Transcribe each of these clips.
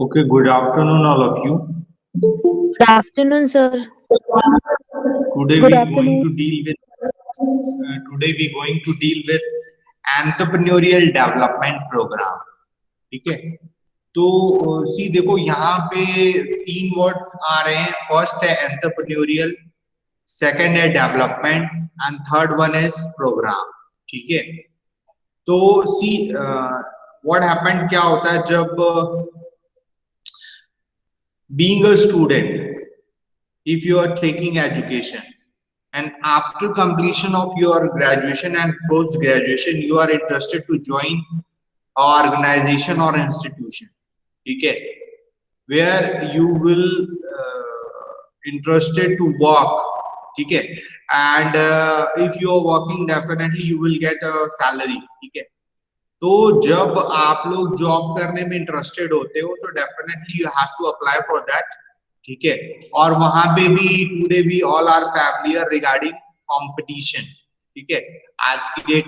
Okay, good afternoon, all of you. Good afternoon, sir. Today Good we're going afternoon. to deal with entrepreneurial development program. ठीक है, तो सी देखो यहाँ पे तीन वर्ड्स आ रहे हैं. फर्स्ट है एंटरप्रेन्योरियल, सेकंड है development and third one is program. ठीक है, तो सी व्हाट हैपेंड, क्या होता है जब being a student, if you are taking education and after completion of your graduation and post graduation you are interested to join organization or institution, ठीक है, where you will interested to work, ठीक है, and if you are working definitely you will get a salary. ठीक है, तो जब आप लोग जॉब करने में इंटरेस्टेड होते हो तो definitely you have to apply for that. ठीक है, और वहां पे भी टुडे भी all are familiar regarding competition. ठीक है, आज की डेट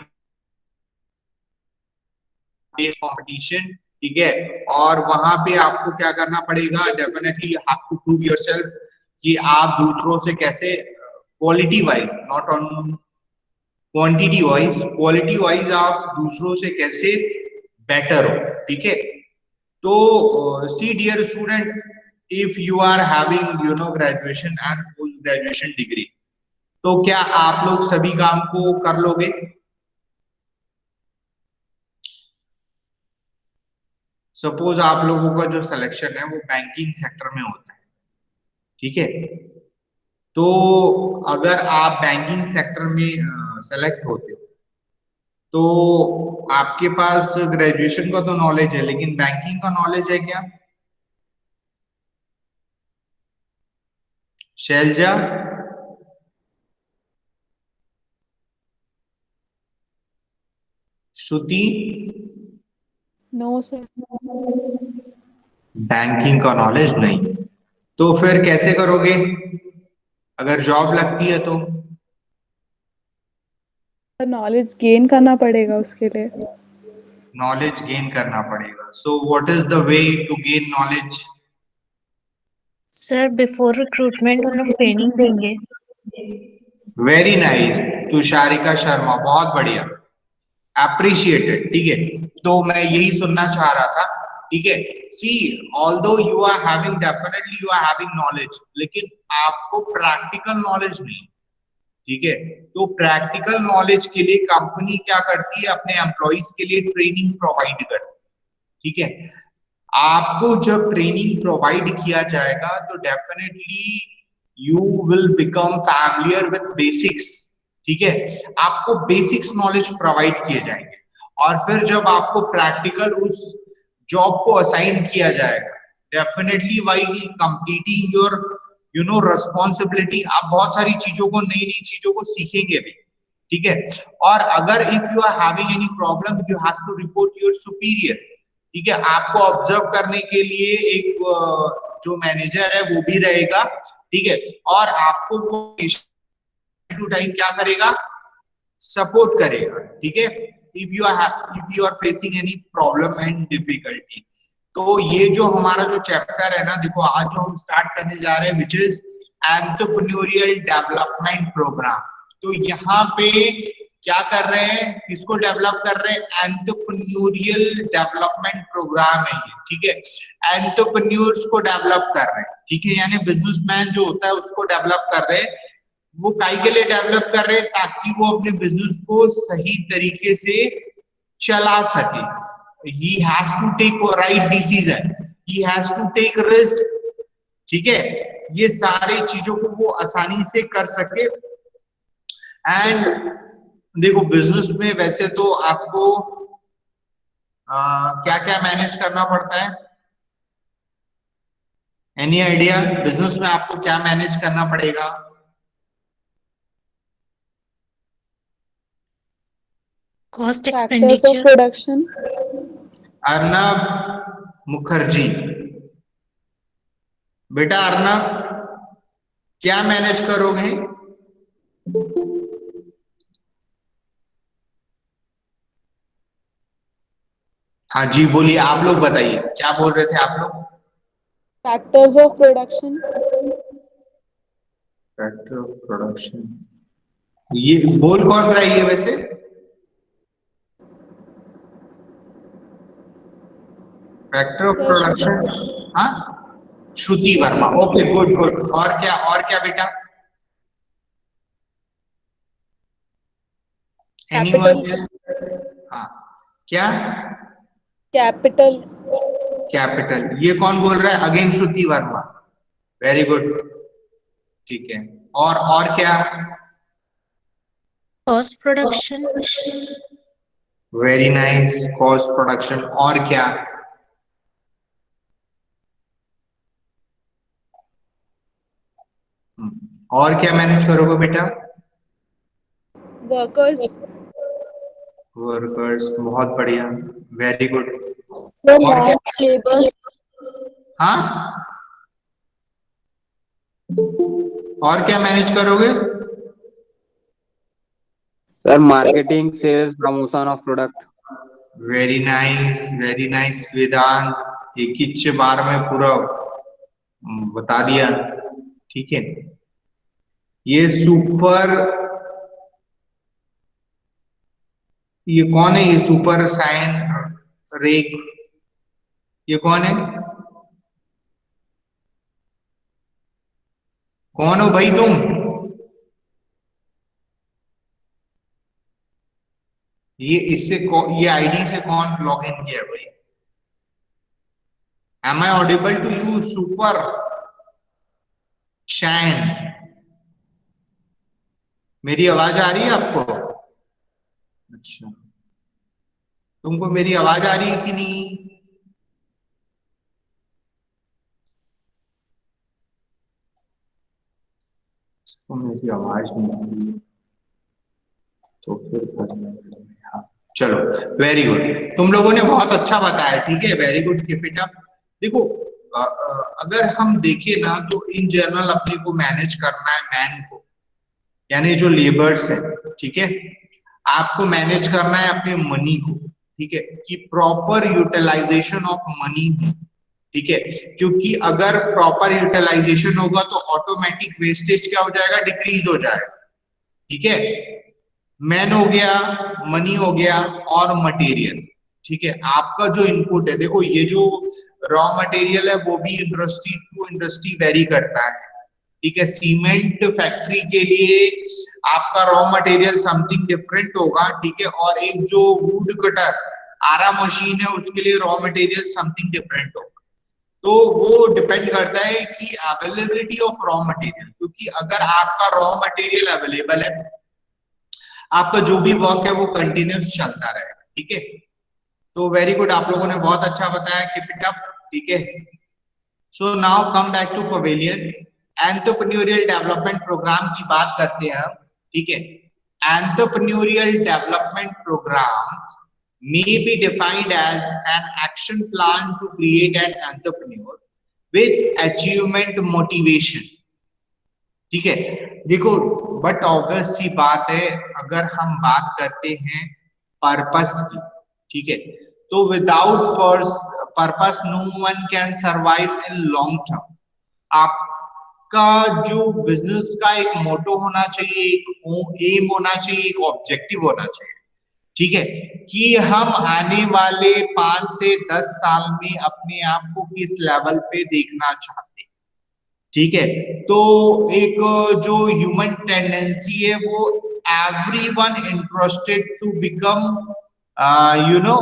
कंपटीशन. ठीक है, और वहां पे आपको क्या करना पड़ेगा, definitely you have to prove yourself कि आप दूसरों से कैसे quality wise, not on quantity wise, quality wise आप दूसरों से कैसे बेटर हो. ठीक है, तो see dear student, if you are having you know graduation and post graduation degree, तो क्या आप लोग सभी काम को कर लोगे? सपोज आप लोगों का जो सिलेक्शन है वो बैंकिंग सेक्टर में होता है. ठीक है, तो अगर आप बैंकिंग सेक्टर में सेलेक्ट होते हो तो आपके पास ग्रेजुएशन का तो नॉलेज है, लेकिन बैंकिंग का नॉलेज है क्या? शैलजा, श्रुति, नो सर. बैंकिंग का नॉलेज नहीं, तो फिर कैसे करोगे अगर जॉब लगती है तो? नॉलेज गेन करना पड़ेगा उसके लिए. नॉलेज गेन करना पड़ेगा. So what is the way to gain knowledge? Sir before recruitment हम लोग ट्रेनिंग देंगे. वेरी नाइस तुषारिका शर्मा, बहुत बढ़िया, अप्रिशिएटेड. ठीक है, तो मैं यही सुनना चाह रहा था. ठीक है, see although you are having, definitely you are having knowledge, लेकिन आपको प्रैक्टिकल नॉलेज नहीं. ठीक है, तो प्रैक्टिकल नॉलेज के लिए कंपनी क्या करती है, अपने एम्प्लॉइज के लिए ट्रेनिंग प्रोवाइड करती है. ठीक है, आपको जब ट्रेनिंग प्रोवाइड किया जाएगा तो definitely you will become familiar with basics. ठीक है, आपको बेसिक्स नॉलेज प्रोवाइड किए जाएंगे और फिर जब आपको प्रैक्टिकल उस जॉब को असाइन किया जाएगा, definitely while completing your you know responsibility, आप बहुत सारी चीजों को, नई नई चीजों को सीखेंगे भी. ठीक है, और अगर if you are having any problem you have to report your superior. ठीक है, आपको ऑब्जर्व करने के लिए एक जो मैनेजर है वो भी रहेगा. ठीक है, और आपको वो टू टाइम क्या करेगा, सपोर्ट करेगा. ठीक है, if you are facing any problem and difficulty. तो ये जो हमारा जो चैप्टर है ना, देखो आज जो हम स्टार्ट करने जा रहे हैं which is entrepreneurial development program. तो यहाँ पे क्या कर रहे हैं, किसको डेवलप कर रहे हैं, एंटरप्रेन्योरियल डेवलपमेंट प्रोग्राम है ये. ठीक है, एंटरप्रेन्योर्स को डेवलप कर रहे हैं. ठीक है, यानी बिजनेसमैन जो होता है उसको डेवलप कर रहे हैं. वो काई के लिए डेवलप कर रहे हैं, ताकि वो अपने बिजनेस को सही तरीके से चला सके. He has to take right decision, he has to take risk. ठीक है, ये सारे चीजों को वो आसानी से कर सके. एंड देखो बिजनेस में वैसे तो आपको क्या क्या मैनेज करना पड़ता है, एनी आइडिया बिजनेस में आपको क्या मैनेज करना पड़ेगा? Cost Factors of expenditure. production. Arnab Mukherjee, बेटा अर्नब क्या मैनेज करोगे? हाँ जी बोलिए, आप लोग बताइए क्या बोल रहे थे आप लोग? Factors of production. Factor of production, ये बोल कौन रहा है ये वैसे? फैक्टर ऑफ Sir, प्रोडक्शन, हाँ श्रुति वर्मा, ओके गुड गुड। और क्या बेटा? capital. एनीवन? हाँ क्या? Capital. कैपिटल, ये कौन बोल रहा है? अगेन श्रुति वर्मा, वेरी गुड, ठीक है। और क्या? Cost production. Very nice, cost production. और क्या? और क्या मैनेज करोगे बेटा? Workers. वर्कर्स, बहुत बढ़िया, वेरी गुड। The और क्या? labor. हाँ, और क्या मैनेज करोगे? Sir marketing, sales, promotion of product. Very nice Vedant, एक ही बार में पूरा बता दिया, ठीक है। ये सुपर, ये कौन है? ये सुपर साइन रेक, ये कौन है? कौन हो भाई तुम? ये आईडी से कौन लॉग इन किया भाई? Am I audible to you super शैन? मेरी आवाज आ रही है आपको? अच्छा, तुमको मेरी आवाज आ रही है कि नहीं? तो मेरी आवाज नहीं आ रही है, तो फिर करना पड़ेगा। हाँ, चलो वेरी गुड, तुम लोगों ने बहुत अच्छा बताया, ठीक है, very good, keep it up. देखो अगर हम देखें ना तो इन जनरल अपने को मैनेज करना है मैन को, यानी जो लेबर्स है, ठीक है, आपको मैनेज करना है अपने मनी को, ठीक है, कि प्रॉपर यूटिलाइजेशन ऑफ मनी हो, ठीक है, क्योंकि अगर प्रॉपर यूटिलाइजेशन होगा तो ऑटोमेटिक वेस्टेज क्या हो जाएगा? डिक्रीज हो जाएगा, ठीक है। मैन हो गया, मनी हो गया, और मटेरियल, ठीक है। आपका जो इनपुट है, देखो ये जो रॉ मटेरियल है वो भी इंडस्ट्री टू इंडस्ट्री वेरी करता है, ठीक है। सीमेंट फैक्ट्री के लिए आपका रॉ मटेरियल समथिंग डिफरेंट होगा, ठीक है, और एक जो वुड कटर आरा मशीन है उसके लिए रॉ मटेरियल समथिंग डिफरेंट होगा। तो वो डिपेंड करता है कि अवेलेबिलिटी ऑफ रॉ मटेरियल, क्योंकि अगर आपका रॉ मटेरियल अवेलेबल है, आपका जो भी वर्क है वो कंटिन्यूस चलता रहेगा, ठीक है। तो वेरी गुड, आप लोगों ने बहुत अच्छा बताया, कीप इट अप, ठीक है। So now come back to pavilion. Entrepreneurial development program की बात करते हैं हम, ठीक है। Entrepreneurial development program may be defined as an action plan to create an entrepreneur with achievement motivation, ठीक है। देखो बट ऑब्वियस सी बात है, अगर हम बात करते हैं पर्पस की, ठीक है, तो without purpose no one can survive in long term. आपका जो बिजनेस का एक मोटो होना चाहिए, एक एम होना चाहिए, एक ऑब्जेक्टिव होना चाहिए, ठीक है, कि हम आने वाले 5 से 10 साल में अपने आप को किस लेवल पे देखना चाहते हैं, ठीक है। तो एक जो ह्यूमन टेंडेंसी है वो everyone interested to become you know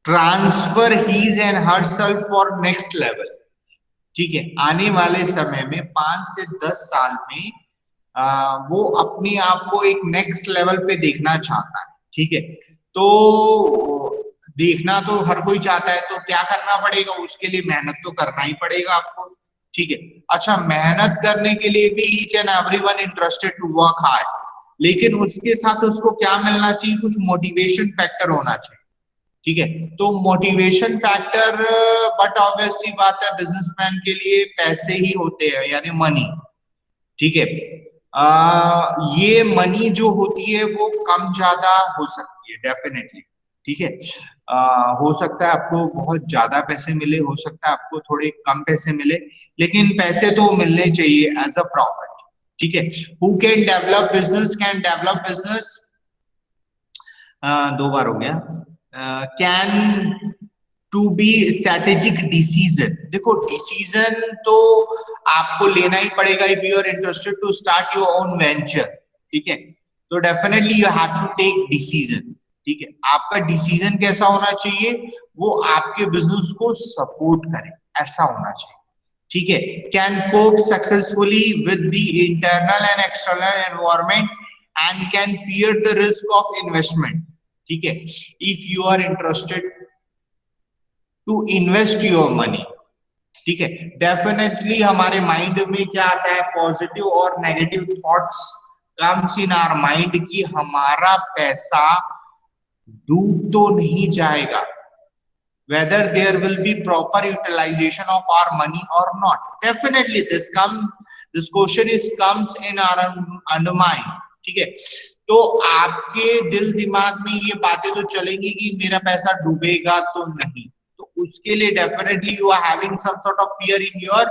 transfer his and herself for next level, ठीक है। आने वाले समय में 5 से 10 साल में वो अपने आप को एक नेक्स्ट लेवल पे देखना चाहता है, ठीक है। तो देखना तो हर कोई चाहता है, तो क्या करना पड़ेगा, उसके लिए मेहनत तो करना ही पड़ेगा आपको, ठीक है। अच्छा, मेहनत करने के लिए भी each and everyone interested to work hard, लेकिन उसके साथ उसको क्या मिलना चाहिए, कुछ मोटिवेशन फैक्टर होना चाहिए, ठीक है। तो मोटिवेशन फैक्टर, बट ऑब्वियस सी बात है बिजनेसमैन के लिए पैसे ही होते हैं, यानी मनी, ठीक है। ये मनी जो होती है वो कम ज्यादा हो सकती है डेफिनेटली, ठीक है। हो सकता है आपको बहुत ज्यादा पैसे मिले, हो सकता है आपको थोड़े कम पैसे मिले, लेकिन पैसे तो मिलने चाहिए एज अ प्रॉफिट, ठीक है। Who can develop business, can develop business, दो बार हो गया, can to be strategic decision. देखो डिसीजन तो आपको लेना ही पड़ेगा if you are interested to start your own venture, ठीक है। तो definitely you have to take decision, ठीक है। आपका डिसीजन कैसा होना चाहिए, वो आपके बिजनेस को सपोर्ट करे, ऐसा होना चाहिए, ठीक है। Can cope successfully with the internal and external environment and can fear the risk of investment, ठीक है। If you are interested to invest your money, ठीक है। डेफिनेटली हमारे माइंड में क्या आता है, पॉजिटिव और negative thoughts comes in our mind कि हमारा पैसा डूब तो नहीं जाएगा, whether there will be proper utilization of our money or not. Definitely this question is comes in our under mind, ठीक है। तो आपके दिल दिमाग में ये बातें तो चलेंगी कि मेरा पैसा डूबेगा तो नहीं, तो उसके लिए definitely you are having some sort of fear in your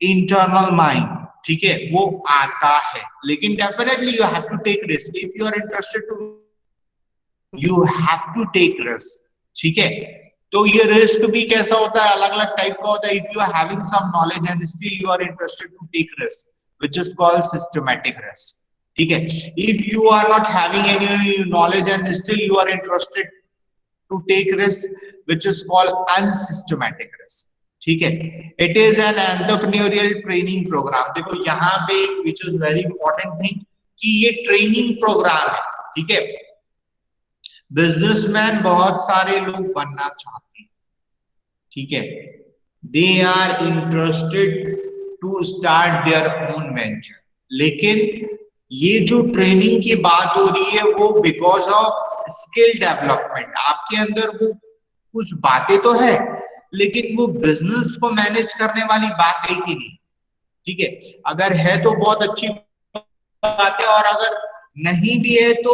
internal mind, ठीक है, वो आता है। लेकिन definitely you have to take risk, if you are interested to you have to take risk, ठीक है। तो ये रिस्क भी कैसा होता है, अलग अलग टाइप का होता है। If you are having some knowledge and still you are interested to take risk, which is called systematic risk, ठीक है। If you are not having any knowledge and still you are interested to take risk, which is called unsystematic risk, ठीक है। It is an entrepreneurial training program. देखो यहाँ पे which is very important thing कि ये training programme है, ठीक है। बिजनेसमैन बहुत सारे लोग बनना चाहते हैं, ठीक है। They are interested to start their own venture, लेकिन ये जो ट्रेनिंग की बात हो रही है वो बिकॉज ऑफ स्किल डेवलपमेंट, आपके अंदर वो कुछ बातें तो है, लेकिन वो बिजनेस को मैनेज करने वाली बात है कि नहीं, ठीक है। अगर है तो बहुत अच्छी बात है, और अगर नहीं भी है तो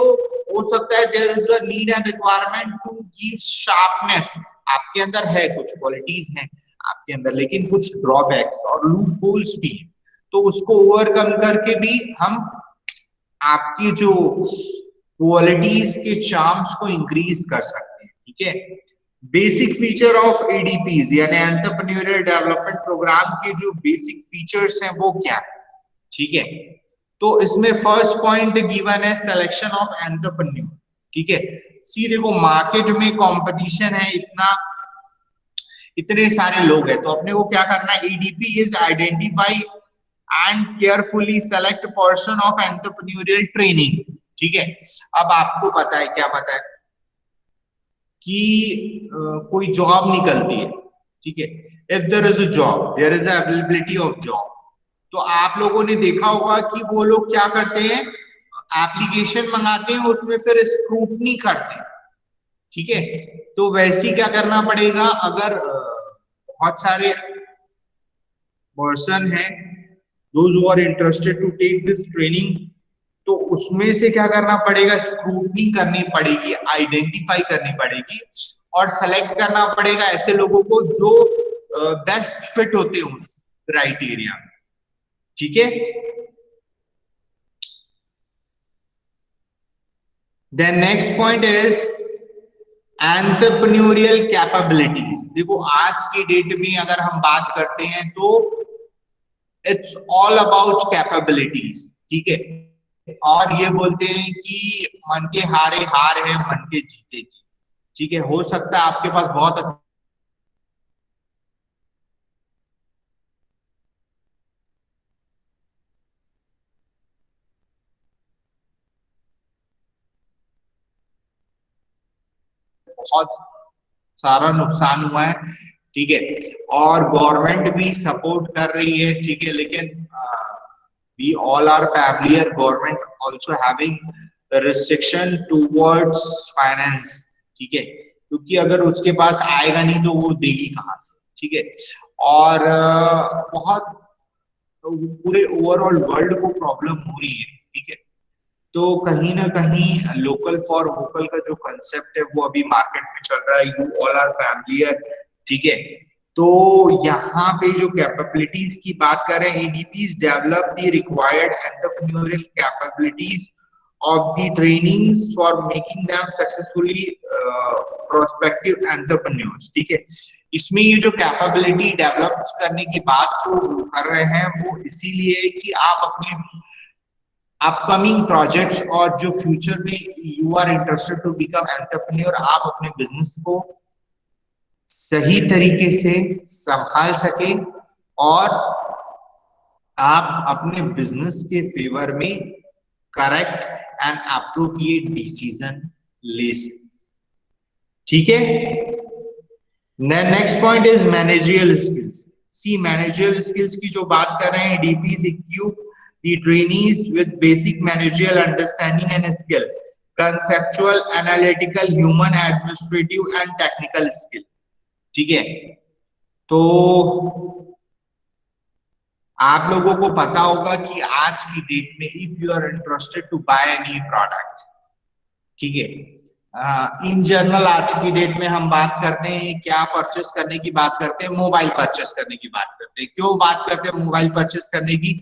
हो सकता है there is a need and requirement to give sharpness. आपके अंदर है, कुछ क्वालिटीज हैं आपके अंदर, लेकिन कुछ ड्रॉबैक्स और लूप होल्स भी हैं, तो उसको ओवरकम करके भी हम आपकी जो क्वालिटीज के चार्म्स को इंक्रीज कर सकते हैं, ठीक है। बेसिक फीचर ऑफ एडीपीज यानी एंटरप्रेन्योरियल डेवलपमेंट प्रोग्राम के जो बेसिक फीचर्स हैं वो क्या है, ठीक है। तो इसमें फर्स्ट पॉइंट गिवन है सिलेक्शन ऑफ एंटरप्रेन्योर, ठीक है। सी देखो मार्केट में कंपटीशन है इतना, इतने सारे लोग हैं, तो अपने को क्या करना है, ADP is identify and carefully select person of entrepreneurial training, ठीक है। अब आपको पता है, क्या पता है कि कोई जॉब निकलती है, ठीक है। If there is a job, there is availability of job, तो आप लोगों ने देखा होगा कि वो लोग क्या करते हैं, एप्लीकेशन मंगाते हैं, उसमें फिर स्क्रूटनी करते हैं, ठीक है। तो वैसे ही क्या करना पड़ेगा, अगर बहुत सारे पर्सन है those who are interested to take this training, तो उसमें से क्या करना पड़ेगा, स्क्रूटनी करनी पड़ेगी, आइडेंटिफाई करनी पड़ेगी और सेलेक्ट करना पड़ेगा ऐसे लोगों को जो बेस्ट फिट होते हैं उस क्राइटेरिया में, ठीक है। Then next point is entrepreneurial capabilities. देखो आज की डेट में अगर हम बात करते हैं तो इट्स ऑल अबाउट कैपेबिलिटीज, ठीक है। और ये बोलते हैं कि मन के हारे हार है, मन के जीते जीत, ठीक है। हो सकता है आपके पास बहुत सारा नुकसान हुआ है, ठीक है। और गवर्नमेंट भी सपोर्ट कर रही है, ठीक है, लेकिन we all are familiar government also having restriction towards finance, ठीक है, क्योंकि अगर उसके पास आएगा नहीं तो वो देगी कहाँ से, ठीक है। और बहुत पूरे ओवरऑल वर्ल्ड को प्रॉब्लम हो रही है, ठीक है। तो कहीं ना कहीं लोकल फॉर वोकल का जो कंसेप्ट है वो अभी मार्केट में चल रहा है, यू ऑल आर फैमिलियर, ठीक है। तो यहाँ पे जो कैपेबिलिटीज की बात करें, EDPs develop the required entrepreneurial capabilities of the trainings for making them successfully prospective entrepreneurs, ठीक है। इसमें ये जो कैपेबिलिटी डेवलप करने की बात जो कर रहे हैं वो इसीलिए है कि आप अपने अपकमिंग प्रोजेक्ट्स और जो फ्यूचर में you are interested to become entrepreneur, आप अपने बिजनेस को सही तरीके से संभाल सके और आप अपने बिजनेस के फेवर में करेक्ट एंड अप्रोप्रिएट डिसीजन ले सके, ठीक है। Next point is managerial skills. See managerial skills की जो बात कर रहे हैं, EDPs equip the trainees with basic managerial understanding and skill, conceptual, analytical, human, administrative and technical skill, ठीक है। तो आप लोगों को पता होगा कि आज की डेट में if you are interested to buy any product, ठीक है, इन जनरल आज की डेट में हम बात करते हैं क्या परचेस करने की बात करते हैं, मोबाइल परचेस करने की बात करते हैं। क्यों बात करते हैं मोबाइल परचेस करने की?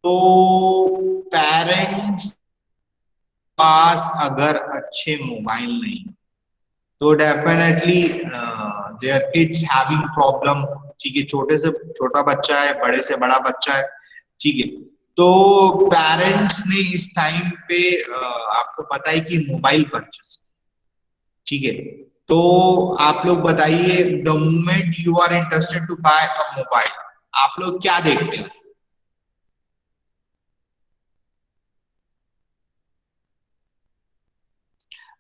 तो पेरेंट्स पास अगर अच्छे मोबाइल नहीं तो definitely their kids having problem, ठीक है। छोटे से छोटा बच्चा है, बड़े से बड़ा बच्चा है, ठीक है। तो पेरेंट्स ने इस टाइम पे आपको पता है कि मोबाइल परचेस, ठीक है। तो आप लोग बताइए, the moment you are interested to buy a mobile, आप लोग क्या देखते हैं?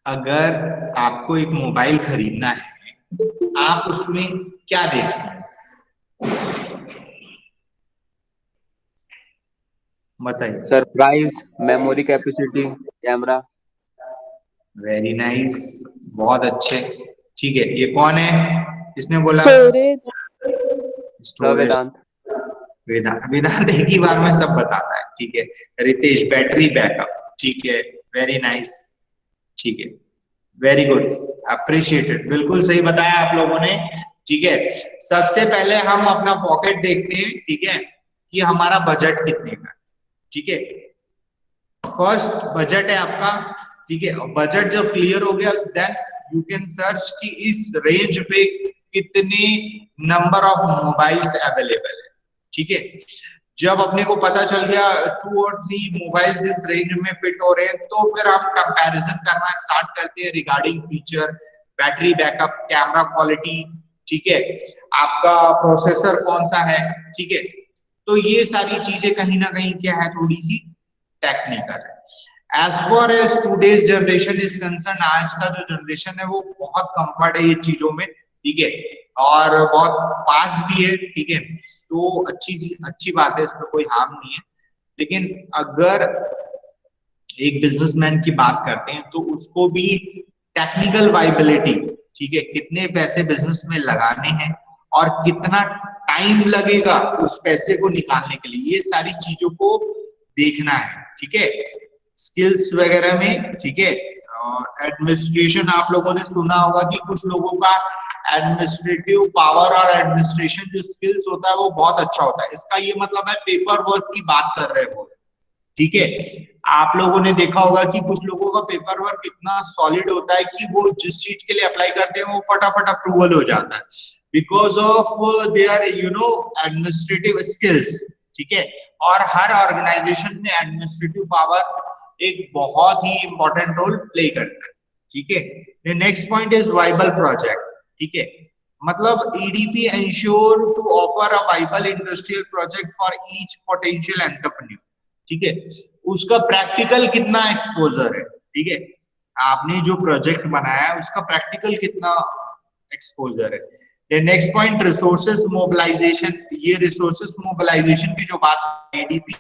अगर आपको एक मोबाइल खरीदना है, आप उसमें क्या देखते हैं बताइए। Sir price, memory capacity, camera. Very nice, बहुत अच्छे, ठीक है। ये कौन है, किसने बोला? Storage, sir storage. Vedant. Vedant एक ही बार में सब बताता है, ठीक है। रितेश बैटरी बैकअप, ठीक है, वेरी नाइस, ठीक है, वेरी गुड, अप्रिशिएटेड, बिल्कुल सही बताया आप लोगों ने, ठीक है। सबसे पहले हम अपना पॉकेट देखते हैं, ठीक है, कि हमारा बजट कितने का, ठीक है। फर्स्ट बजट है आपका, ठीक है। बजट जब क्लियर हो गया देन यू कैन सर्च कि इस रेंज पे कितने नंबर ऑफ मोबाइल्स अवेलेबल है, ठीक है। जब अपने को पता चल गया 2 और 3 मोबाइल्स इस रेंज में फिट हो रहे हैं, तो फिर हम कंपैरिजन करना स्टार्ट करते हैं regarding feature, battery backup, camera quality, ठीक है, आपका प्रोसेसर कौन सा है, ठीक है। तो ये सारी चीजें कहीं ना कहीं क्या है, थोड़ी सी टेक्निकल है। As far as today's generation is concern, आज का जो जनरेशन है वो बहुत कंफर्ट है ये चीजों में, ठीक है, और बहुत फास्ट भी है, ठीक है। तो अच्छी बात है, इसमें कोई हार्म नहीं है। लेकिन अगर एक बिजनेसमैन की बात करते हैं तो उसको भी टेक्निकल वाइबिलिटी, ठीक है, कितने पैसे बिजनेस में लगाने हैं और कितना टाइम लगेगा उस पैसे को निकालने के लिए, ये सारी चीजों को देखना है, ठीक है। स्किल्स वगैरह में, ठीक है, एडमिनिस्ट्रेशन आप लोगों ने सुना होगा कि कुछ लोगों का एडमिनिस्ट्रेटिव पावर और एडमिनिस्ट्रेशन जो स्किल्स होता है वो बहुत अच्छा होता है। इसका ये मतलब है पेपर वर्क की बात कर रहे हो, ठीक है। आप लोगों ने देखा होगा कि कुछ लोगों का पेपर वर्क इतना सॉलिड होता है कि वो जिस चीज के लिए अप्लाई करते हैं वो फटाफट अप्रूवल हो जाता है, because of their administrative skills, ठीक है। और हर ऑर्गेनाइजेशन में एडमिनिस्ट्रेटिव पावर एक बहुत ही इंपॉर्टेंट रोल प्ले करता है, ठीक है। The next point is viable project, ठीक है। मतलब EDP ensure to offer a viable industrial project for each potential entrepreneur, ठीक है। उसका प्रैक्टिकल कितना एक्सपोजर है, ठीक है, आपने जो प्रोजेक्ट बनाया है उसका प्रैक्टिकल कितना एक्सपोजर है। नेक्स्ट पॉइंट रिसोर्सेज मोबिलाइजेशन, ये रिसोर्सेज मोबिलाइजेशन की जो बात ADP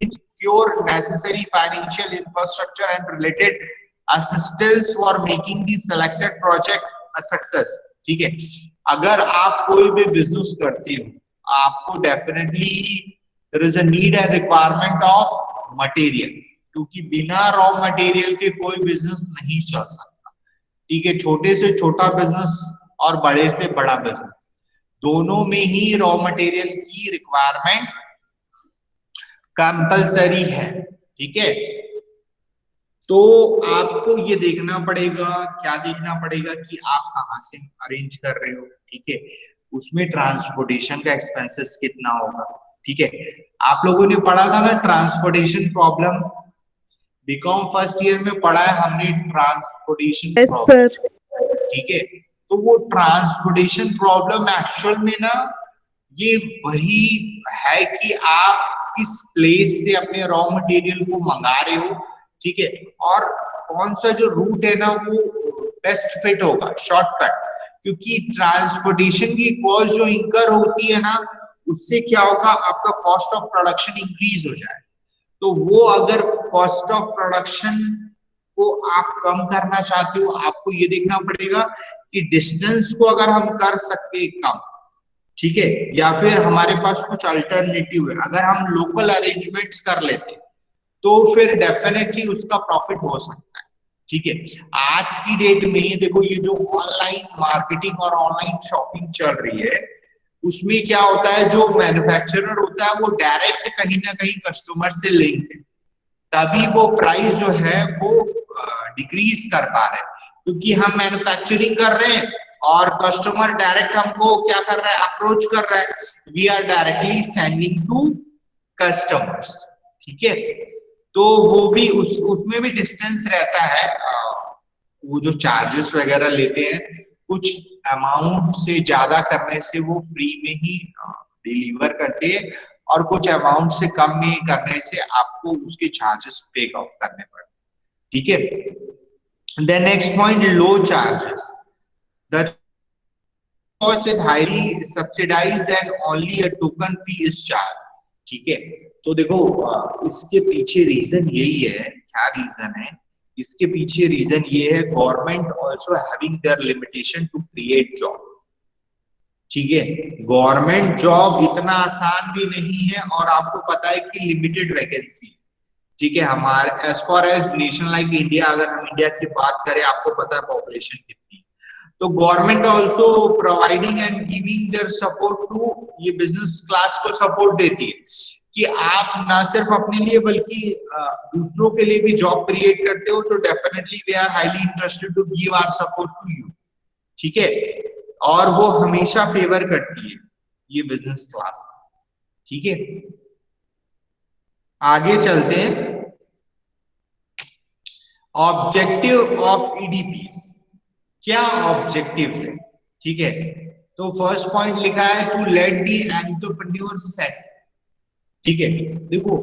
secure necessary financial infrastructure and related assistance for making the selected project a success, ठीक है। अगर आप कोई भी बिजनेस करते हो आपको definitely there is a need and requirement of material, क्योंकि बिना रॉ मटेरियल के कोई बिजनेस नहीं चल सकता, ठीक है। छोटे से छोटा बिजनेस और बड़े से बड़ा बिजनेस दोनों में ही रॉ मटेरियल की रिक्वायरमेंट कंपलसरी है, ठीक है। तो आपको ये देखना पड़ेगा, क्या देखना पड़ेगा कि आप कहाँ से अरेंज कर रहे हो, ठीक है, उसमें ट्रांसपोर्टेशन का एक्सपेंसेस कितना होगा, ठीक है। आप लोगों ने पढ़ा था ना transportation problem, BCom first year में पढ़ा है हमने ट्रांसपोर्टेशन Yes, प्रॉब्लम, sir. ठीक है। तो वो ट्रांसपोर्टेशन प्रॉब्लम एक्चुअल में ना ये वही है कि आप किस प्लेस से अपने रॉ मटेरियल को मंगा रहे हो, ठीक है, और कौन सा जो रूट है ना वो बेस्ट फिट होगा, शॉर्टकट, क्योंकि ट्रांसपोर्टेशन की कॉस्ट जो इंकर होती है ना उससे क्या होगा, आपका कॉस्ट ऑफ प्रोडक्शन इंक्रीज हो जाए। तो वो अगर कॉस्ट ऑफ प्रोडक्शन को आप कम करना चाहते हो आपको ये देखना पड़ेगा कि डिस्टेंस को अगर हम कर सकते कम, ठीक है, या फिर हमारे पास कुछ अल्टरनेटिव है, अगर हम लोकल अरेंजमेंट्स कर लेते तो फिर डेफिनेटली उसका प्रॉफिट हो सकता है, ठीक है। आज की डेट में देखो ये जो ऑनलाइन मार्केटिंग और ऑनलाइन शॉपिंग चल रही है उसमें क्या होता है, जो मैन्युफैक्चरर होता है वो डायरेक्ट कहीं ना कहीं कस्टमर से लिंक है, तभी वो प्राइस जो है वो डिक्रीज कर पा रहे हैं, क्योंकि हम मैन्युफैक्चरिंग कर रहे हैं और कस्टमर डायरेक्ट हमको क्या कर रहा है, अप्रोच कर रहा है, we are directly sending to customers, ठीक है। तो वो भी उसमें भी डिस्टेंस रहता है, वो जो चार्जेस वगैरह लेते हैं कुछ अमाउंट से ज्यादा करने से वो फ्री में ही डिलीवर करते हैं और कुछ अमाउंट से कम में करने से आपको उसके चार्जेस पे ऑफ करने पड़ते, ठीक है। Then next point low charges, the cost is highly subsidized and only a token fee is charged, ठीक है। तो देखो इसके पीछे रीजन यही है, क्या रीजन है इसके पीछे, रीजन ये है government also having their limitation to create job, ठीक है। गवर्नमेंट जॉब इतना आसान भी नहीं है और आपको पता है कि लिमिटेड वैकेंसी, ठीक है। हमारे as far as nation like India, अगर हम इंडिया की बात करें आपको पता है पॉपुलेशन कितनी, तो government also providing and giving their support to, ये बिजनेस क्लास को सपोर्ट देती है कि आप ना सिर्फ अपने लिए बल्कि दूसरों के लिए भी जॉब क्रिएट करते हो, तो definitely we are highly interested to give our support to you, ठीक है। और वो हमेशा फेवर करती है ये बिजनेस क्लास, ठीक है। आगे चलते हैं, ऑब्जेक्टिव ऑफ ईडीपीज, क्या ऑब्जेक्टिव्स है, ठीक है। तो फर्स्ट पॉइंट लिखा है to let the entrepreneur set, ठीक है। देखो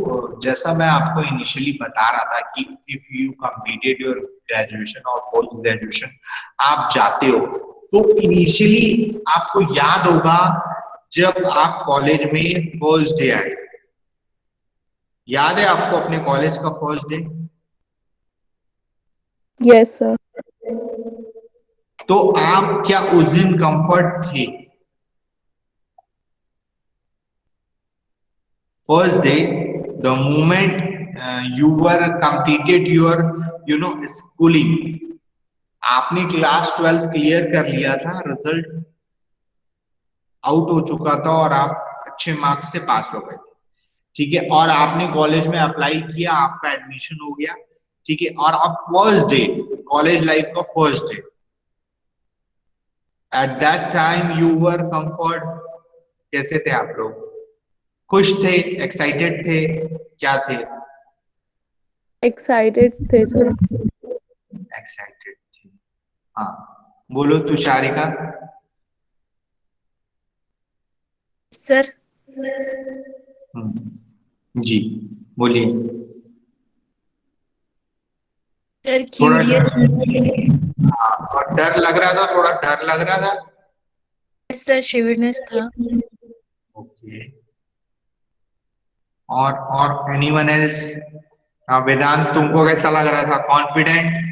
जैसा मैं आपको इनिशियली बता रहा था कि if you completed your graduation और पोस्ट ग्रेजुएशन आप जाते हो तो इनिशियली आपको याद होगा जब आप कॉलेज में फर्स्ट डे आए थे, याद है आपको अपने कॉलेज का फर्स्ट डे? Yes, sir. तो आप क्या उस दिन कंफर्ट थे? First day the moment you were completed your schooling, आपने क्लास 12th क्लियर कर लिया था, रिजल्ट आउट हो चुका था और आप अच्छे मार्क्स से पास हो गए थे, ठीक है, और आपने कॉलेज में अप्लाई किया, आपका एडमिशन हो गया, ठीक है, और अब फर्स्ट डे कॉलेज लाइफ का first day, at that time you were comfort, कैसे थे आप लोग? खुश थे, एक्साइटेड थे, क्या थे? Excited थे sir. एक्साइटेड थे, हाँ। बोलो तुषारिका। सर जी बोलिए। सर थोड़ा क्यूरियस। हाँ, और डर लग रहा था, थोड़ा डर लग रहा था। सर शिवरनेस था। ओके। और एनीवन एल्स? वेदांत, तुमको कैसा लग रहा था? कॉन्फिडेंट?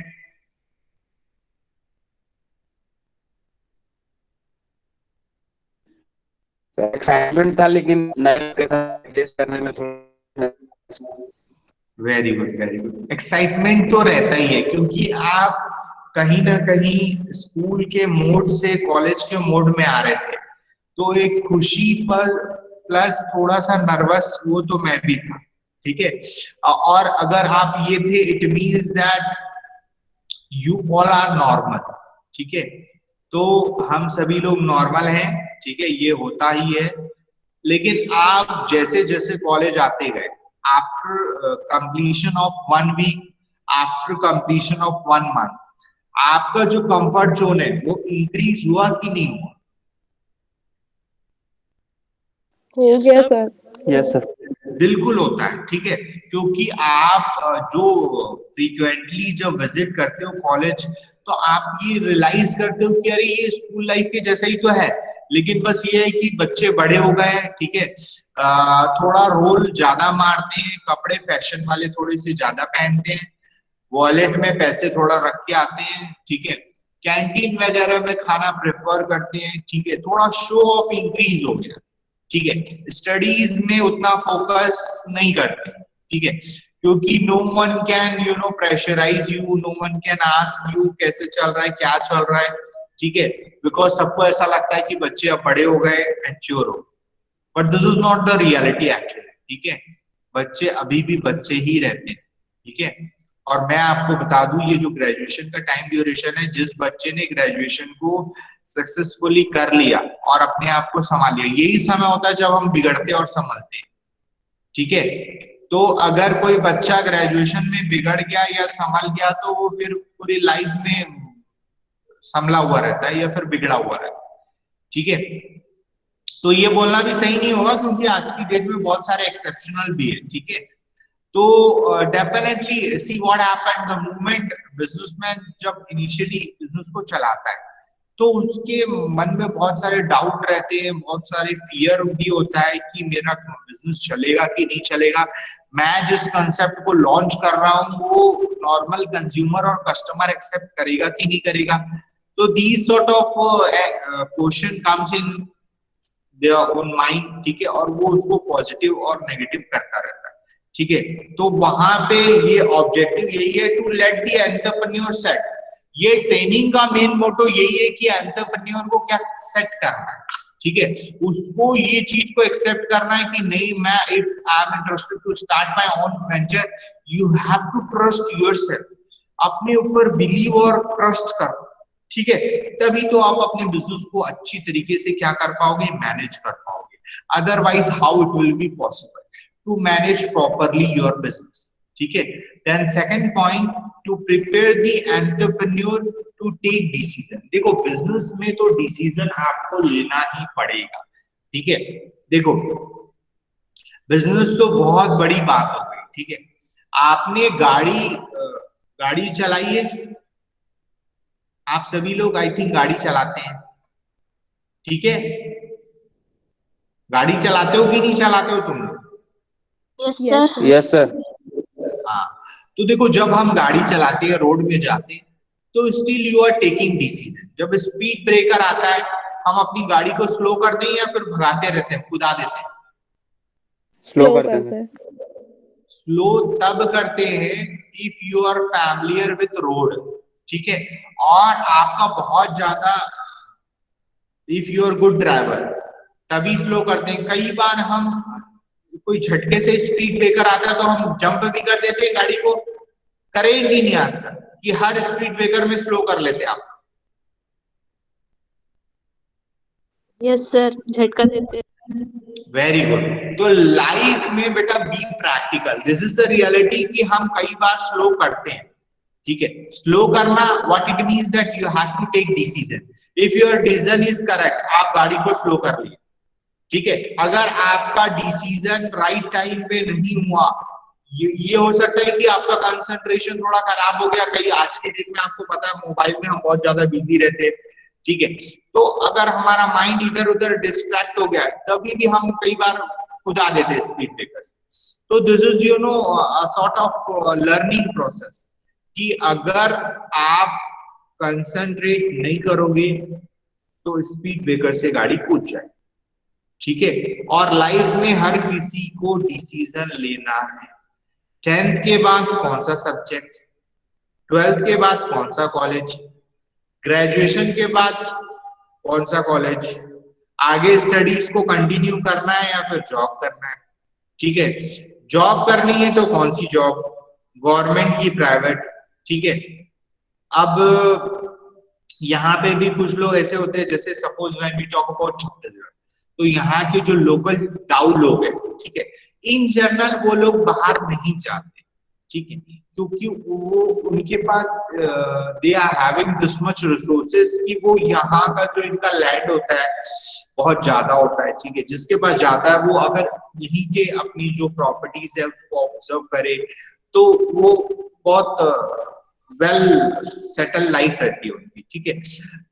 एक्साइटमेंट था लेकिन नए के साथ एडजस्ट करने में थोड़ा। Very good, very good. Excitement तो रहता ही है, क्योंकि आप कहीं ना कहीं स्कूल के मोड से कॉलेज के मोड में आ रहे थे, तो एक खुशी पर प्लस थोड़ा सा नर्वस, वो तो मैं भी था। ठीक है। और अगर आप ये थे, it means that you all are normal. ठीक है। तो हम सभी लोग नॉर्मल हैं। ठीक है, ये होता ही है। लेकिन आप जैसे जैसे कॉलेज आते गए, after completion of 1 week, after completion of 1 month, आपका जो कंफर्ट जोन है वो इंक्रीज हुआ कि नहीं हुआ? हो यस गया सर। सर। Yes sir. बिल्कुल होता है। ठीक है, क्योंकि आप जो फ्रीक्वेंटली जब विजिट करते हो कॉलेज, तो आप ये रियलाइज करते हो कि अरे ये स्कूल लाइफ के जैसा ही तो है, लेकिन बस ये है कि बच्चे बड़े हो गए हैं। ठीक है। थोड़ा रोल ज्यादा मारते हैं, कपड़े फैशन वाले थोड़े से ज्यादा पहनते हैं, वॉलेट में पैसे थोड़ा रख के आते हैं। ठीक है। कैंटीन वगैरह में खाना प्रेफर करते हैं। ठीक है, थोड़ा शो ऑफ इंक्रीज हो गया। ठीक है, स्टडीज में उतना फोकस नहीं करते। ठीक है, क्योंकि no one can pressurise you, no one can ask you कैसे चल रहा है, क्या चल रहा है। ठीक है, बिकॉज सबको ऐसा लगता है कि बच्चे अब बड़े हो गए, मैच्योर हो, but this is not the reality actually. ठीक है, बच्चे अभी भी बच्चे ही रहते हैं। ठीक है। और मैं आपको बता दूं, ये जो ग्रेजुएशन का टाइम ड्यूरेशन है, जिस बच्चे ने ग्रेजुएशन को सक्सेसफुली कर लिया और अपने आप को संभाल लिया, यही समय होता है जब हम बिगड़ते और संभलते हैं। ठीक है। तो अगर कोई बच्चा ग्रेजुएशन में बिगड़ गया या संभल गया, तो वो फिर पूरी लाइफ में संभला हुआ रहता है या फिर बिगड़ा हुआ रहता है। ठीक है। तो ये बोलना भी सही नहीं होगा, क्योंकि आज की डेट में बहुत सारे एक्सेप्शनल भी है। ठीक है। तो definitely see what happened the moment businessman जब इनिशियली बिजनेस को चलाता है, तो उसके मन में बहुत सारे डाउट रहते हैं, बहुत सारे फियर भी होता है कि मेरा बिजनेस चलेगा कि नहीं चलेगा, मैं जिस कंसेप्ट को लॉन्च कर रहा हूँ वो नॉर्मल कंज्यूमर और कस्टमर एक्सेप्ट करेगा कि नहीं करेगा। तो these sort of question comes in their own mind. ठीक है, और वो उसको पॉजिटिव और नेगेटिव करता रहता है। ठीक है, तो वहां पे ये ऑब्जेक्टिव यही है, to let the entrepreneur set. ये ट्रेनिंग का मेन मोटो यही है कि एंटरप्रेन्योर को क्या सेट करना है। ठीक है, उसको ये चीज को एक्सेप्ट करना है कि नहीं, मैं if I am interested to start my own venture, you have to trust yourself. अपने ऊपर बिलीव और ट्रस्ट करो। ठीक है, तभी तो आप अपने बिजनेस को अच्छी तरीके से क्या कर पाओगे, मैनेज कर पाओगे। Otherwise how it will be possible to manage properly your business. ठीक है। Then second point, to prepare the entrepreneur to take decision. देखो, बिजनेस में तो डिसीजन आपको लेना ही पड़ेगा। ठीक है, देखो बिजनेस तो बहुत बड़ी बात हो गई। ठीक है, आपने गाड़ी चलाई है, आप सभी लोग आई थिंक गाड़ी चलाते हैं। ठीक है, गाड़ी चलाते हो कि नहीं चलाते हो तुम लोग? Yes yes sir. Sir. Yes sir. हाँ, तो देखो जब हम गाड़ी चलाते हैं, रोड में जाते हैं, तो still you are taking decision. जब स्पीड ब्रेकर आता है, हम अपनी गाड़ी को स्लो करते हैं या फिर भगाते रहते हैं, कुदा देते हैं? स्लो स्लो करते करते हैं। हैं। स्लो तब करते हैं if you are familiar with road. ठीक है, और आपका बहुत ज्यादा, if you are good driver, तभी स्लो करते हैं। कई बार हम कोई झटके से स्पीड ब्रेकर आता है तो हम जंप भी कर देते हैं गाड़ी को, करेंगे नहीं आज तक कि हर स्पीड ब्रेकर में स्लो कर लेते आप? यस सर, झटका देते हैं। Very good. तो लाइफ में बेटा be practical, this is the reality कि हम कई बार स्लो करते हैं। ठीक है, स्लो करना what it means that you have to take decision. If your decision is correct, आप गाड़ी को स्लो कर लिए। ठीक है। अगर आपका डिसीजन राइट टाइम पे नहीं हुआ, ये हो सकता है कि आपका कंसंट्रेशन थोड़ा खराब हो गया, कहीं आज के डेट में आपको पता है मोबाइल में हम बहुत ज्यादा बिजी रहते हैं, ठीक है। तो अगर हमारा माइंड इधर उधर डिस्ट्रैक्ट हो गया, तभी भी हम कई बार खुदा देते स्पीड ब्रेकर्स। तो this is sort of learning process, कि अगर आप कंसंट्रेट नहीं करोगे तो स्पीड ब्रेकर से गाड़ी कूद जाए, ठीक है। और लाइफ में हर किसी को डिसीजन लेना है। 10th के बाद कौन सा सब्जेक्ट, 12th के बाद कौन सा कॉलेज, ग्रेजुएशन के बाद कौन सा कॉलेज, आगे स्टडीज को कंटिन्यू करना है या फिर जॉब करना है, ठीक है। जॉब करनी है तो कौन सी जॉब, गवर्नमेंट की, प्राइवेट, ठीक है। अब यहाँ पे भी कुछ लोग ऐसे होते हैं, जैसे suppose when we talk about Chhattisgarh, तो यहाँ के जो लोकल दाऊ लोग हैं, ठीक है, इन जनरल वो लोग बाहर नहीं जाते, ठीक है, क्योंकि वो उनके पास they are having this much resources कि वो यहाँ का जो इनका लैंड होता है बहुत ज्यादा होता है, ठीक है। जिसके पास ज्यादा है वो अगर यहीं के अपनी जो प्रॉपर्टीज है उसको ऑब्जर्व करे तो वो बहुत वेल सेटल लाइफ रहती है उनकी, ठीक है।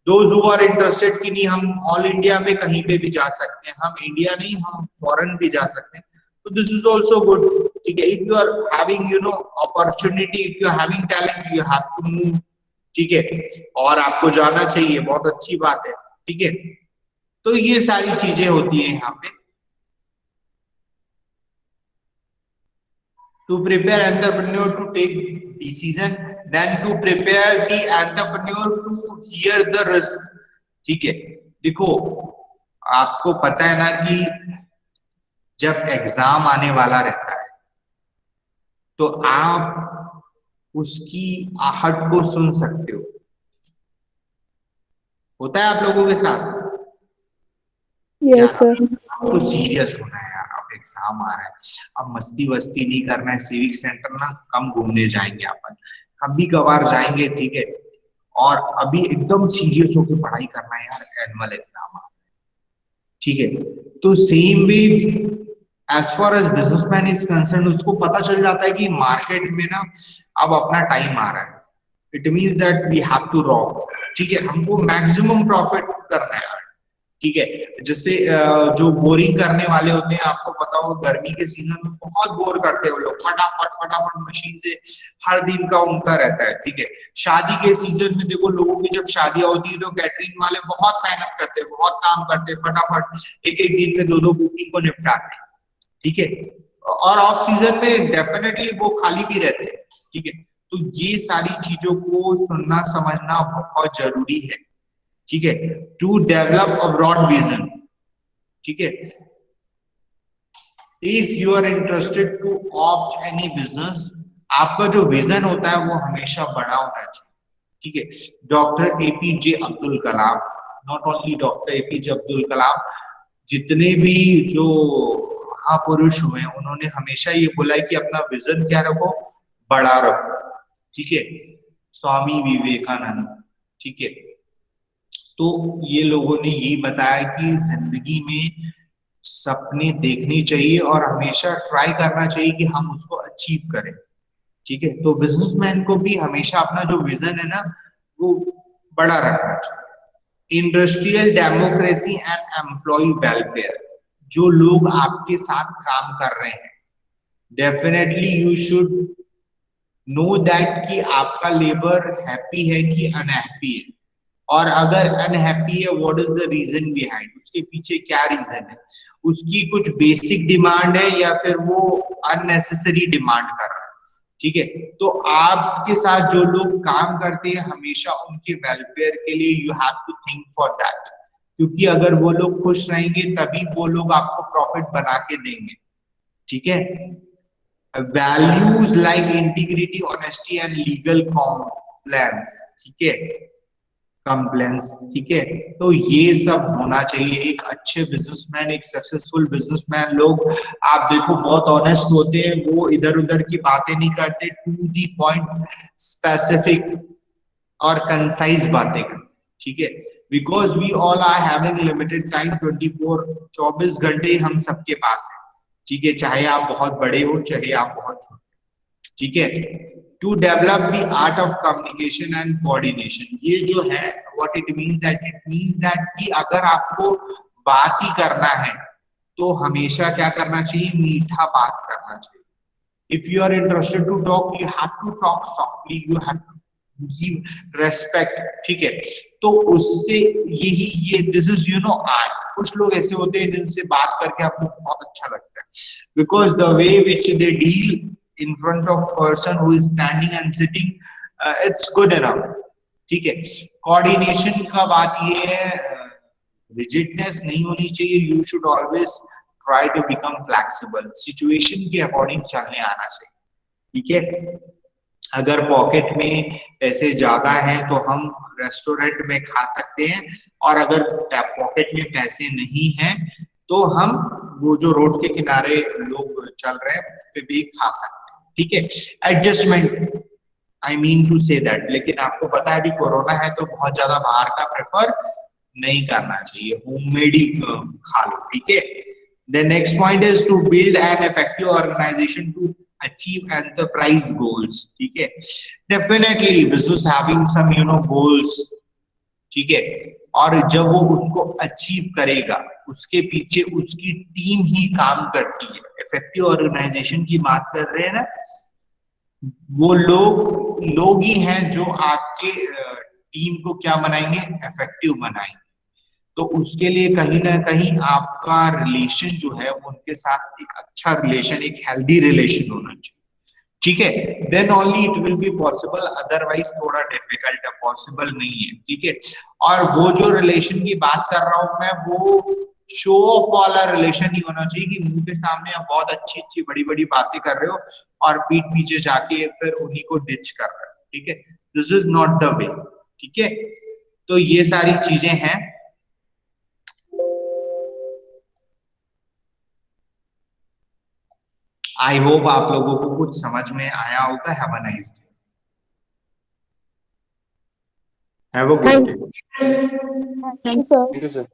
दोज हु आर इंटरेस्टेड कि नहीं हम ऑल इंडिया में कहीं पे भी जा सकते हैं, हम इंडिया नहीं हम फॉरेन भी जा सकते हैं, तो दिस इज ऑल्सो गुड, ठीक है। If you are having opportunity, if you are having talent, you have to move, ठीक है, और आपको जाना चाहिए, बहुत अच्छी बात है, ठीक है। तो ये सारी चीजें होती है यहाँ पे। To prepare entrepreneur to take decision, then to prepare the entrepreneur to hear the risk, ठीक है। देखो आपको पता है ना कि जब एग्जाम आने वाला रहता है तो आप उसकी आहट को सुन सकते हो, होता है आप लोगों के साथ? Yes sir. तो सीरियस होना है यार, अब एग्जाम आ रहा है, अब मस्ती वस्ती नहीं करना है, सिविक सेंटर ना कम घूमने जाएंगे अपन, कभी कभार जाएंगे, ठीक है। और अभी एकदम सीरियस होकर पढ़ाई करना है यार, एनुअल एग्जाम आ रहा है, ठीक है। तो same way as far as businessman is concern, उसको पता चल जाता है कि मार्केट में ना अब अपना टाइम आ रहा है, it means that we have to rock, ठीक है, हमको मैक्सिमम प्रॉफिट करना है, ठीक है। जैसे जो बोरिंग करने वाले होते हैं, आपको पता हो गर्मी के सीजन में बहुत बोर करते हैं वो लोग, फटाफट फटाफट मशीन से हर दिन का उनका रहता है, ठीक है। शादी के सीजन में देखो लोगों की जब शादियां होती है तो कैटरिंग वाले बहुत मेहनत करते हैं, बहुत काम करते हैं, फटाफट एक एक दिन में दो बुकिंग को निपटाते हैं, ठीक है। और ऑफ सीजन में डेफिनेटली वो खाली भी रहते हैं, ठीक है। तो ये सारी चीजों को सुनना समझना बहुत जरूरी है, ठीक है, to develop a broad vision, ठीक है। If you are interested to opt any business, आपका जो विजन होता है वो हमेशा बड़ा होना चाहिए, ठीक है। Doctor APJ Abdul Kalam, not only doctor APJ Abdul Kalam, जितने भी जो महापुरुष हुए उन्होंने हमेशा ये बोला है कि अपना विजन क्या रखो, बड़ा रखो, ठीक है। स्वामी विवेकानंद, ठीक है। तो ये लोगों ने यही बताया कि जिंदगी में सपने देखने चाहिए और हमेशा ट्राई करना चाहिए कि हम उसको अचीव करें, ठीक है। तो बिजनेसमैन को भी हमेशा अपना जो विजन है ना वो बड़ा रखना चाहिए। Industrial democracy and employ welfare, जो लोग आपके साथ काम कर रहे हैं, definitely you should know that कि आपका लेबर हैप्पी है कि अनहैप्पी है, और अगर अनहैप्पी है what is the reason behind, उसके पीछे क्या रीजन है, उसकी कुछ बेसिक डिमांड है या फिर वो अननेसेसरी डिमांड कर रहा है, ठीक है। तो आपके साथ जो लोग काम करते हैं हमेशा उनके वेलफेयर के लिए you have to think for that, क्योंकि अगर वो लोग खुश रहेंगे तभी वो लोग आपको प्रॉफिट बना के देंगे, ठीक है। Values like integrity, honesty and legal compliance, ठीक है, कंप्लेंस, ठीक है। तो ये सब होना चाहिए एक अच्छे बिजनेसमैन, एक सक्सेसफुल बिजनेसमैन। लोग आप देखो बहुत ऑनेस्ट होते हैं, वो इधर उधर की बातें नहीं करते, टू दी पॉइंट स्पेसिफिक और कंसाइज बातें करते, ठीक है। Because we all are having limited time, 24 घंटे हम सबके पास है, ठीक है, चाहे आप बहुत बड़े हो चाहे आप बहुत छोटे, ठीक है। To develop the art of communication and coordination, ये जो है व्हाट इट मीन्स दैट कि अगर आपको बात ही करना है तो हमेशा क्या करना चाहिए, मीठा बात करना चाहिए। If you are interested to talk, you have to talk softly, you have to give respect, ठीक है। तो उससे यही ये दिस इज आर्ट। कुछ लोग ऐसे होते हैं जिनसे बात करके आपको बहुत अच्छा लगता है, because the way which they deal in front of person who is standing and sitting, it's good enough, ठीक है। कोऑर्डिनेशन का बात ये है, रिजिडनेस नहीं होनी चाहिए, you should always try to become flexible, situation के अकॉर्डिंग चलने आना चाहिए, ठीक है। अगर पॉकेट में पैसे ज्यादा हैं तो हम रेस्टोरेंट में खा सकते हैं, और अगर पॉकेट में पैसे नहीं हैं तो हम वो जो रोड के किनारे लोग चल रहे हैं उस पे भी खा सकते हैं, ठीक है। Adjustment, I mean to say that, लेकिन आपको पता है अभी कोरोना है तो बहुत ज्यादा बाहर का प्रेफर नहीं करना चाहिए, होममेड ही खा लो, ठीक है। The next point is to build an effective organization to achieve enterprise goals, ठीक है। Definitely business having some goals, ठीक है, और जब वो उसको अचीव करेगा उसके पीछे उसकी टीम ही काम करती है। इफेक्टिव ऑर्गेनाइजेशन की बात कर रहे हैं ना, वो लोग ही हैं जो आपके टीम को क्या बनाएंगे, इफेक्टिव बनाएंगे। तो उसके लिए कहीं ना कहीं आपका रिलेशन जो है उनके साथ एक अच्छा रिलेशन, एक हेल्दी रिलेशन होना चाहिए, ठीक है। Then only it will be possible, otherwise थोड़ा डिफिकल्ट है, पॉसिबल नहीं है, ठीक है। और वो जो रिलेशन की बात कर रहा हूं मैं, वो शो ऑफ वाला रिलेशन नहीं होना चाहिए कि मुंह के सामने आप बहुत अच्छी अच्छी बड़ी बड़ी बातें कर रहे हो और पीठ पीछे जाके फिर उन्हीं को डिच कर रहे हो, ठीक है। This is not the way, ठीक है। तो ये सारी चीजें हैं। आई होप आप लोगों को कुछ समझ में आया होगा। Have a nice day, have a good day. Thank you, sir. Thank you, sir.